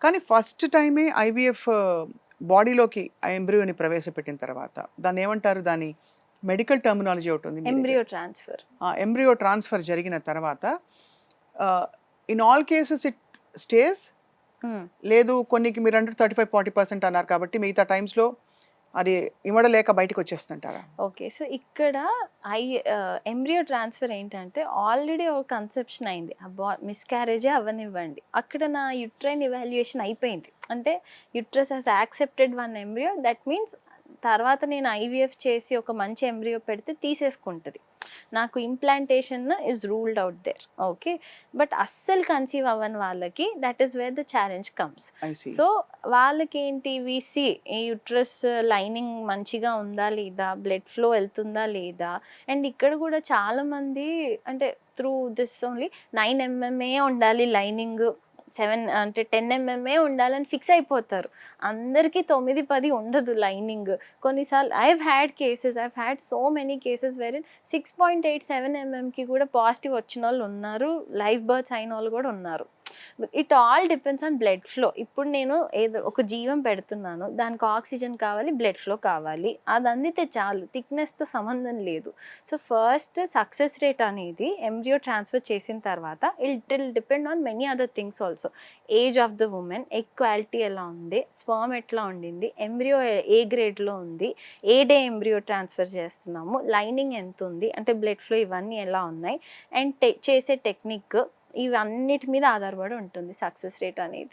కానీ ఫస్ట్ టైమే ఐవీఎఫ్ బాడీలోకి ఆ ఎంబ్రియోని ప్రవేశపెట్టిన తర్వాత దాన్నేమంటారు? దాని మెడికల్ టర్మినాలజీ ఒకటుంది మీ దగ్గర. Embryo transfer. ఆ ఎంబ్రియో ట్రాన్స్‌ఫర్ జరిగిన తర్వాత in all cases it stays? హ్మ్. లేదు కొన్నికి మీరంటే 35, 40% అన్నారు కాబట్టి మిగతా టైమ్స్‌లో అది ఇమడలేక బయటికొచ్చేస్తుందంటారా? ఓకే. సో, ఇక్కడ ఎంబ్రియో ట్రాన్స్‌ఫర్ ఏంటంటే ఆల్రెడీ ఒక కన్సెప్షన్ అయింది. మిస్‌క్యారేజే అవ్వనివ్వండి. అక్కడ నా యుట్రైన్ ఎవాల్యుయేషన్ అయిపోయింది. అంటే uterus has accepted one embryo that means తర్వాత నేను ఐవీఎఫ్ చేసి ఒక మంచి ఎంబ్రియో పెడితే తీసేసుకుంటది. నాకు implantation is ruled out there. Okay. But అస్సలు కన్సీవ్ అవ్వని వాళ్ళకి that is where the challenge comes. I see. So, వాళ్ళకేంటి ఈ యుట్రస్ లైనింగ్ మంచిగా ఉందా లేదా? బ్లడ్ ఫ్లో ఎళ్తుందా లేదా? అండ్ ఇక్కడ గూడా చాలామంది అంటే త్రూ దిస్ ఓన్లీ 9 ఎంఎంఏ ఉండాలి లైనింగ్. 7 అంటే 10 ఎంఎంఏ ఉండాలని ఫిక్స్ అయిపోతారు. అందరికి 9, 10 ఉండదు లైనింగ్. కొన్నిసార్లు I have had so many cases where 6.87 ఎంఎంకి కూడా పాజిటివ్ వచ్చినోళ్ళు ఉన్నారు. లైవ్ బర్త్స్ అయినోళ్ళు గూడా ఉన్నారు. It all depends on blood flow. ఇప్పుడు నేను ఏదో ఒక జీవం పెడుతున్నాను. దానికి ఆక్సిజన్ కావాలి, బ్లడ్ ఫ్లో కావాలి. అది అందితే చాలు. థిక్‌నెస్‌తో సంబంధం లేదు. సో, ఫస్ట్ సక్సెస్ రేట్ అనేది ఎంబ్రియో ట్రాన్స్‌ఫర్ చేసిన తర్వాత it will depend on many other things also. Age of the women, egg quality ఎలా ఉంది, స్పెర్మ్ ఎట్లా ఉండింది, ఎంబ్రియో ఏ గ్రేడ్‌లో ఉంది, ఏ డే ఎంబ్రియో ట్రాన్స్‌ఫర్ చేస్తున్నాము, లైనింగ్ ఎంతుంది, అంటే బ్లడ్ ఫ్లో ఇవన్నీ ఎలా ఉన్నాయి, అండ్ చేసే టెక్నిక్ ఇవన్నిటి మీద ఆధారపడి ఉంటుంది సక్సెస్ రేట్ అనేది.